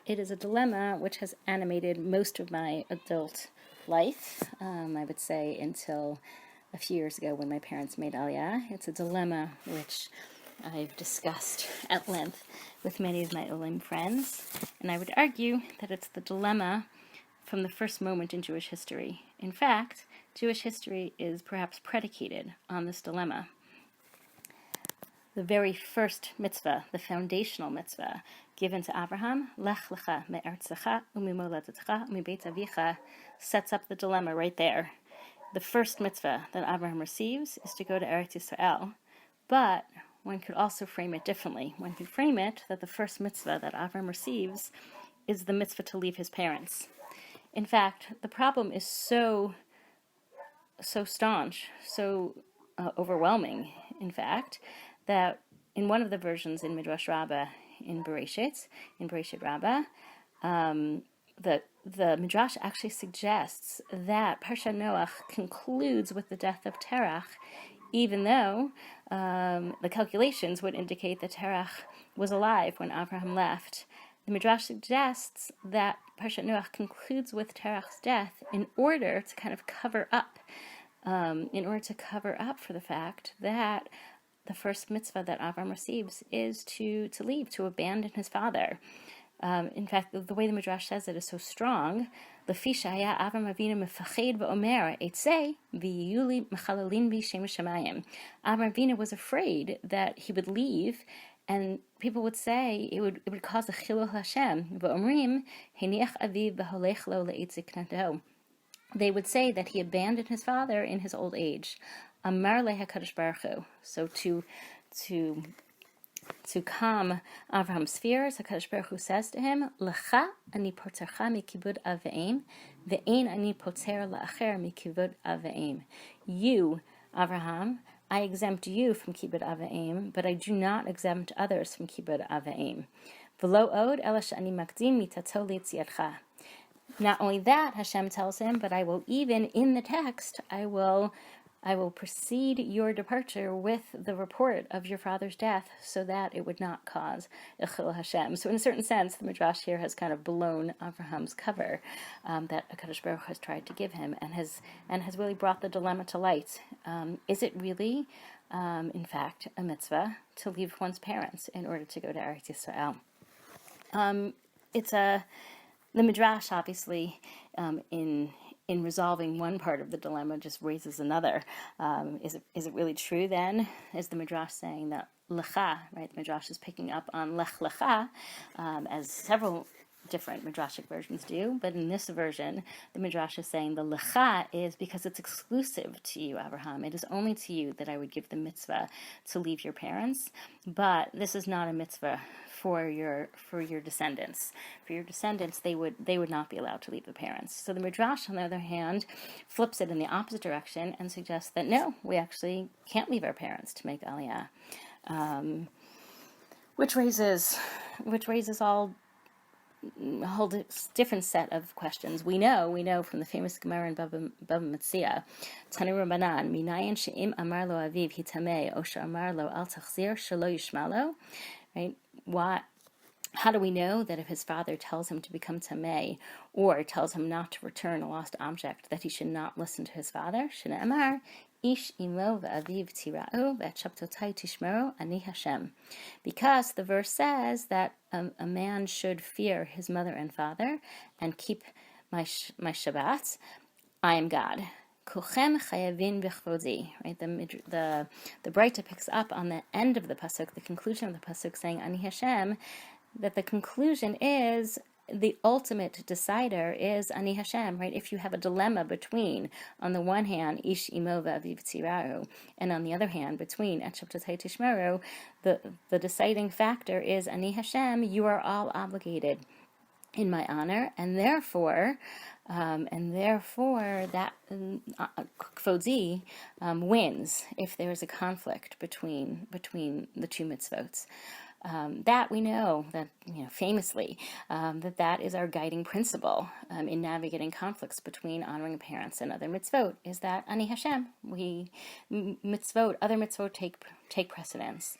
It is a dilemma which has animated most of my adult life, I would say until a few years ago when my parents made aliya. It's a dilemma which I've discussed at length with many of my Olim friends, and I would argue that it's the dilemma from the first moment in Jewish history. In fact, Jewish history is perhaps predicated on this dilemma. The very first mitzvah, the foundational mitzvah given to Abraham, Lech lecha me'artzecha u'mimoladetecha u'mibeit avicha, sets up the dilemma right there. The first mitzvah that Abraham receives is to go to Eretz Yisrael, but one could also frame it differently. One could frame it that the first mitzvah that Abraham receives is the mitzvah to leave his parents. In fact, the problem is so staunch, so overwhelming, in fact, that in one of the versions in Midrash Rabbah in Bereshit Rabbah, the Midrash actually suggests that Parshat Noach concludes with the death of Terach, even though the calculations would indicate that Terach was alive when Abraham left. The Midrash suggests that Parshat Noach concludes with Terach's death in order to kind of cover up for the fact that the first mitzvah that Abraham receives is to leave, to abandon his father. In fact, the way the Midrash says it is so strong. Lefi shaya Avraham Avinu mefached v'omer etzei v'yuli mechalalin bi shem shamayim. Avraham Avinu was afraid that he would leave, and people would say it would cause a chilul Hashem. V'omrim heniach aviv v'holech lo le'itziknato. They would say that he abandoned his father in his old age. Amar le HaKadosh Baruch Hu. So to calm Avraham's fears, HaKadosh Baruch Hu says to him, Lecha ani potercha mi kibbud aveim, ve'ein ani poter la'acher mi kibbud aveim. You, Avraham, I exempt you from kibbud aveim, but I do not exempt others from kibbud aveim. V'lo od ela she'ani makdim mitato li'tziatcha. Not only that, Hashem tells him, but I will even, in the text, I will precede your departure with the report of your father's death so that it would not cause Echil Hashem. So in a certain sense, the Midrash here has kind of blown Abraham's cover that HaKadosh Baruch has tried to give him and has really brought the dilemma to light. Is it really, in fact, a mitzvah to leave one's parents in order to go to Eretz Yisrael? The Midrash, obviously, in resolving one part of the dilemma, just raises another. Is it really true then? Is the Midrash saying that lecha, right? The Midrash is picking up on lech lecha, as several different Midrashic versions do, but in this version, the Midrash is saying the lecha is because it's exclusive to you, Abraham. It is only to you that I would give the mitzvah to leave your parents, but this is not a mitzvah for your descendants. For your descendants, they would not be allowed to leave the parents. So the Midrash, on the other hand, flips it in the opposite direction and suggests that no, we actually can't leave our parents to make aliyah, which raises a whole different set of questions. We know from the famous Gemara in Baba Metzia, Tanu Rabbanan, Minayin she'im amar lo aviv hitamei, o she'amar lo al tachzir shelo yishmalo, right? How do we know that if his father tells him to become tamei, or tells him not to return a lost object, that he should not listen to his father? Shne'amar, ish imo v'aviv tira'u v'etshaptotai tishmeru ani Hashem. Because the verse says that a man should fear his mother and father and keep my Shabbat. I am God. Kuchem chayavin b'chvodi. Right. The Breita picks up on the end of the pasuk, the conclusion of the pasuk, saying ani Hashem, that the conclusion is the ultimate decider is ani Hashem, right? If you have a dilemma between, on the one hand, ish imo v'aviv tiraru, and on the other hand, between et shabtotai tishmeru, the deciding factor is ani Hashem. You are all obligated in my honor, and therefore that kvodzi wins if there is a conflict between the two mitzvot. That we know that, famously, that is our guiding principle in navigating conflicts between honoring parents and other mitzvot, is that ani Hashem, other mitzvot take precedence.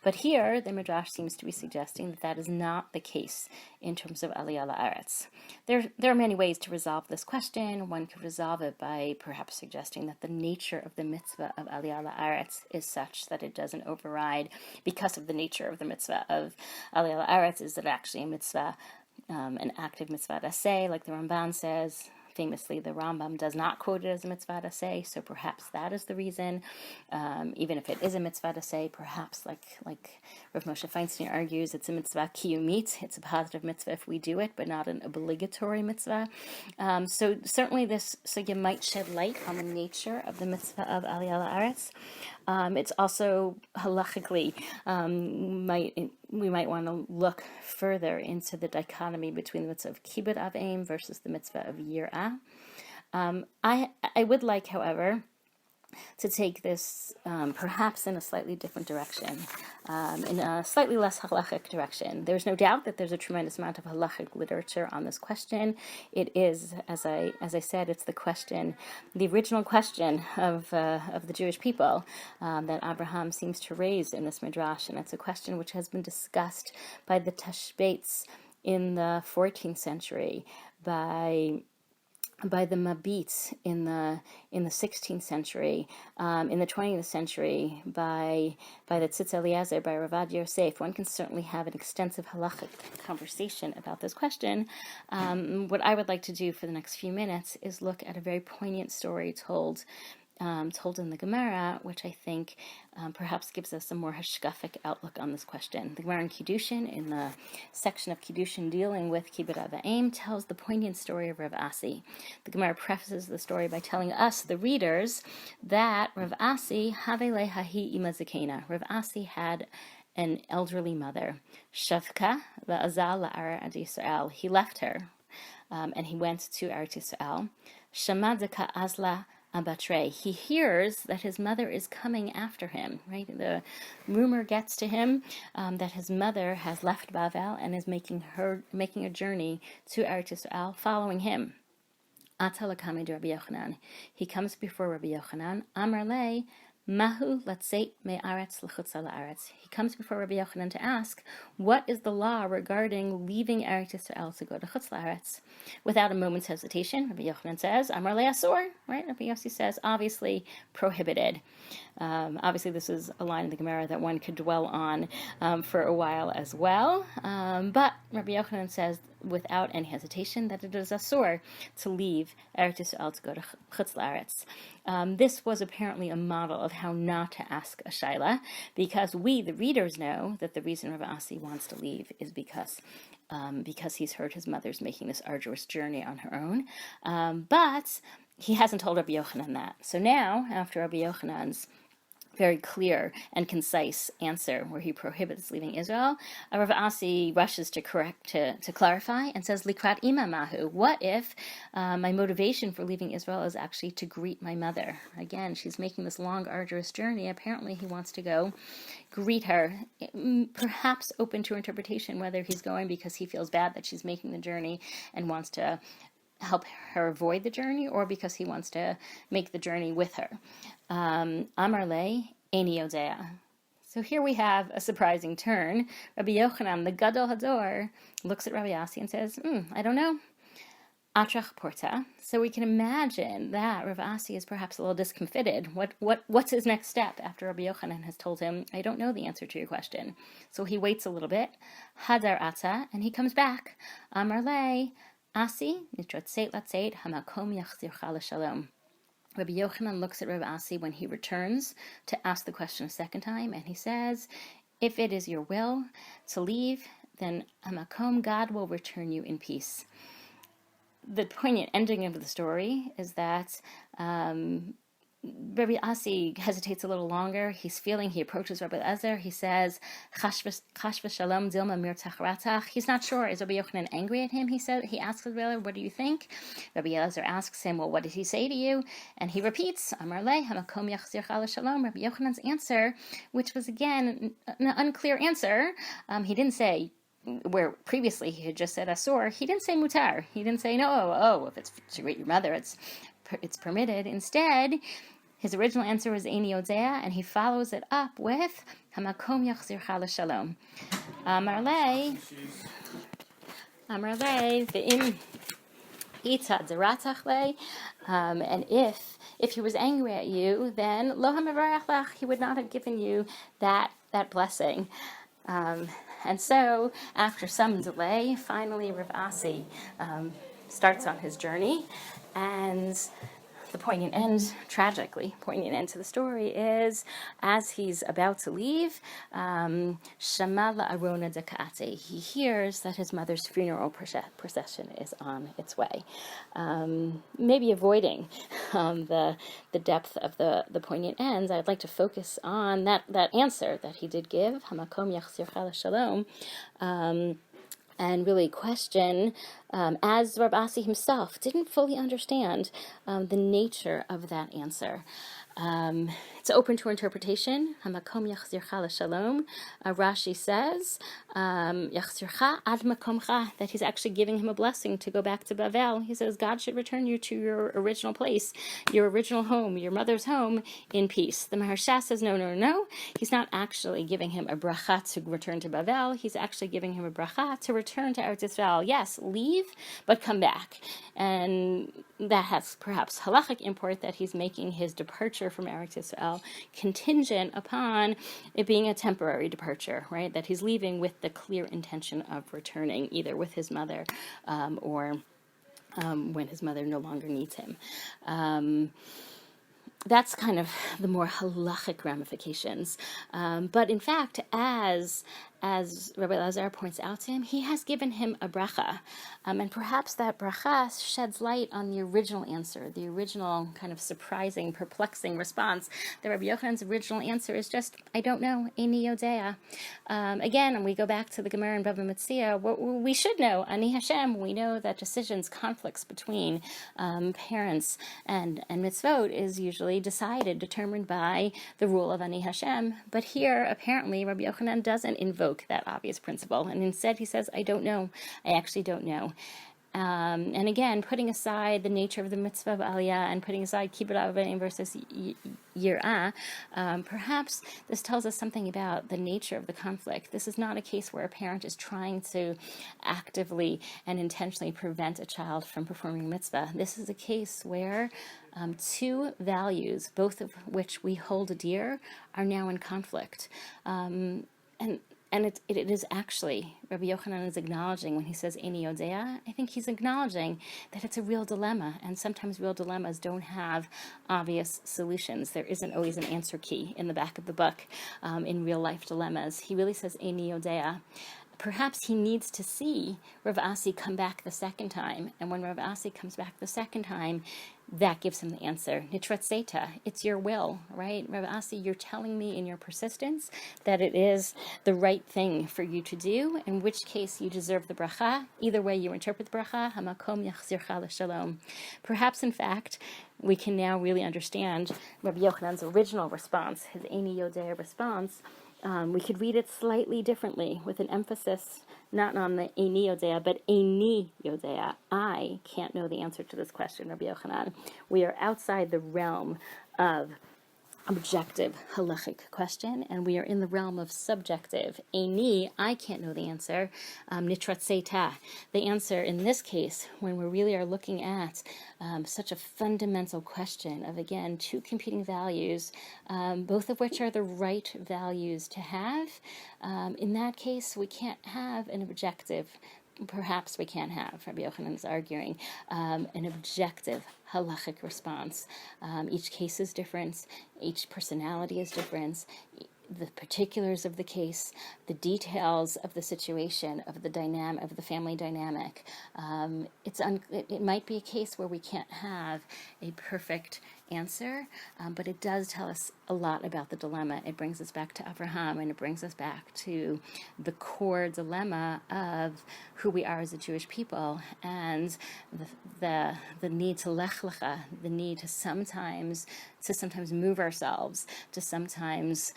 But here, the Midrash seems to be suggesting that that is not the case in terms of aliya la'aretz. There are many ways to resolve this question. One could resolve it by perhaps suggesting that the nature of the mitzvah of aliya la'aretz is such that it doesn't override, because of the nature of the mitzvah of aliya la'aretz, is it actually a mitzvah, an active mitzvah d'aseh, like the Ramban says. Famously, the Rambam does not quote it as a mitzvah d'aseh, so perhaps that is the reason. Even if it is a mitzvah d'aseh, perhaps, like Rav Moshe Feinstein argues, it's a mitzvah kiyumit. It's a positive mitzvah if we do it, but not an obligatory mitzvah. So certainly this sugya might shed light on the nature of the mitzvah of aliya la'aretz. It's also halachically, we might want to look further into the dichotomy between the mitzvah of Kibbud Avim versus the mitzvah of Yir'ah. I would like, however, to take this perhaps in a slightly different direction, in a slightly less halachic direction. There's no doubt that there's a tremendous amount of halachic literature on this question. It is, as I said, it's the question, the original question of the Jewish people that Abraham seems to raise in this midrash, and it's a question which has been discussed by the Tashbates in the 14th century, by the Mabits in the 16th century, in the 20th century, by the Tzitz Eliezer, by Ravad Yosef. One can certainly have an extensive halachic conversation about this question. What I would like to do for the next few minutes is look at a very poignant story told in the Gemara, which I think perhaps gives us a more hashkafic outlook on this question. The Gemara in Kiddushin, in the section of Kiddushin dealing with Kibbud Avim, tells the poignant story of Rav Asi. The Gemara prefaces the story by telling us, the readers, that Rav Asi, Havele Hahi Ima Zakena. Rav Asi had an elderly mother, Shavka Va'azal La'ara Ad Yisrael. He left her, and he went to Eretz Yisrael. Shamadaka Azla Abatre. He hears that his mother is coming after him, right? The rumor gets to him that his mother has left Bavel and is making a journey to Eretz Yisrael, following him. Atalakame de Rabbi Yochanan. He comes before Rabbi Yochanan. Amar le Mahu latzeit me'aretz l'chutz la'aretz. He comes before Rabbi Yochanan to ask, what is the law regarding leaving Eretz Yisrael to go to chutz la'aretz? Without a moment's hesitation, Rabbi Yochanan says, Amar le asur, right? Rabbi Yossi says, obviously prohibited. Obviously, this is a line in the Gemara that one could dwell on for a while as well. But Rabbi Yochanan says, without any hesitation, that it is asur to leave Eretz Yisrael to go to chutz la'aretz. This was apparently a model of how not to ask a shaila, because we, the readers, know that the reason Rav Asi wants to leave is because he's heard his mother's making this arduous journey on her own. But he hasn't told Rabbi Yochanan that. So now, after Rabbi Yochanan's very clear and concise answer where he prohibits leaving Israel, Rav Asi rushes to clarify and says, Likrat ima mahu. What if my motivation for leaving Israel is actually to greet my mother? Again, she's making this long, arduous journey. Apparently he wants to go greet her, perhaps open to interpretation whether he's going because he feels bad that she's making the journey and wants to help her avoid the journey, or because he wants to make the journey with her. Amar le Eini Yodea. So here we have a surprising turn. Rabbi Yochanan, the Gadol Hador, looks at Rabbi Asi and says, I don't know. Atrach Porta. So we can imagine that Rav Asi is perhaps a little discomfited. What's his next step after Rabbi Yochanan has told him, I don't know the answer to your question. So he waits a little bit. Hadar Ata, and he comes back. Amar le Asi, nitrotzeit latzeit, hamakom yachzircha l'shalom. Rabbi Yochanan looks at Rabbi Asi when he returns to ask the question a second time, and he says, if it is your will to leave, then hamakom, God will return you in peace. The poignant ending of the story is that Rabbi Asi hesitates a little longer. He approaches Rabbi Eliezer. He says, Chash v'shalom dilma mir tachratach. He's not sure. Is Rabbi Yochanan angry at him? He asks Rabbi Eliezer, what do you think? Rabbi Eliezer asks him, well, what did he say to you? And he repeats, Amar le, hamakom yachzircha l'shalom. Rabbi Yochanan's answer, which was again an unclear answer. He didn't say, where previously he had just said asur, he didn't say mutar. He didn't say, no, if it's to greet your mother, it's permitted. Instead, His original answer was Eini Yodea, and he follows it up with Hamakom Yachzircha L'Shalom. Amarle ve'im ita deratachle, and if he was angry at you, then lo hamavarach lach, he would not have given you that blessing. And so, after some delay, finally Rav Asi starts on his journey, and the tragically poignant end to the story is, as he's about to leave, Shama la'arona dekate, he hears that his mother's funeral procession is on its way. Maybe avoiding the depth of the poignant ends, I'd like to focus on that answer that he did give, Hamakom Yachzircha L'Shalom, and really question, as Rav Asi himself didn't fully understand the nature of that answer. It's open to interpretation. Hamakom yachzircha l'shalom. Rashi says, yachzircha ad makomcha, that he's actually giving him a blessing to go back to Bavel. He says, God should return you to your original place, your original home, your mother's home, in peace. The Maharsha says, no. He's not actually giving him a bracha to return to Bavel. He's actually giving him a bracha to return to Eretz Yisrael. Yes, leave, but come back. And that has perhaps halachic import, that he's making his departure from Eretz Yisrael contingent upon it being a temporary departure, right? That he's leaving with the clear intention of returning, either with his mother or when his mother no longer needs him. That's kind of the more halachic ramifications. But in fact, as Rabbi Lazar points out to him, he has given him a bracha. And perhaps that bracha sheds light on the original answer, the original kind of surprising, perplexing response. The Rabbi Yochanan's original answer is just, I don't know, Eini Yodea. Again, we go back to the Gemara in Bava Metzia, we should know, Ani Hashem, we know that decisions, conflicts between parents and mitzvot is usually determined by the rule of Ani Hashem. But here, apparently, Rabbi Yochanan doesn't invoke that obvious principle, and instead he says, I don't know. I actually don't know. And again, putting aside the nature of the mitzvah of aliya and putting aside Kibbud versus yirah, perhaps this tells us something about the nature of the conflict. This is not a case where a parent is trying to actively and intentionally prevent a child from performing mitzvah. This is a case where two values, both of which we hold dear, are now in conflict. And it is actually, Rabbi Yochanan is acknowledging when he says Eini Yodea, I think he's acknowledging that it's a real dilemma, and sometimes real dilemmas don't have obvious solutions. There isn't always an answer key in the back of the book in real life dilemmas. He really says Eini Yodea. Perhaps he needs to see Rav Asi come back the second time, and when Rav Asi comes back the second time, that gives him the answer. Nitratzeta, it's your will, right? Rav Asi, you're telling me in your persistence that it is the right thing for you to do, in which case you deserve the bracha. Either way you interpret the bracha, hamakom yachzircha l'shalom. Perhaps, in fact, we can now really understand Rabbi Yochanan's original response, his Eini Yodea response. We could read it slightly differently, with an emphasis not on the Eini Yodea, but Eini Yodea. I can't know the answer to this question, Rabbi Yochanan. We are outside the realm of objective halachic question, and we are in the realm of subjective. Eini, I can't know the answer. Nitratzeta, the answer in this case, when we really are looking at such a fundamental question of, again, two competing values, both of which are the right values to have. In that case, we can't have an objective. Perhaps we can't have, Rabbi Yochanan is arguing, an objective halachic response. Each case is different, each personality is different, the particulars of the case, the details of the situation, of the family dynamic. It might be a case where we can't have a perfect answer, but it does tell us a lot about the dilemma. It brings us back to Abraham, and it brings us back to the core dilemma of who we are as a Jewish people, and the need to lech lecha, the need to sometimes move ourselves, to sometimes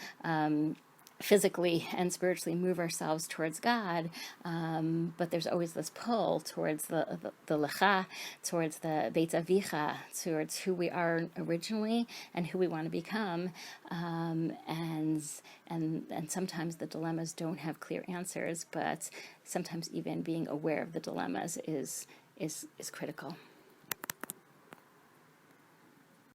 physically and spiritually move ourselves towards God, but there's always this pull towards the lecha, towards the beit avicha, towards who we are originally and who we want to become, and sometimes the dilemmas don't have clear answers, but sometimes even being aware of the dilemmas is critical.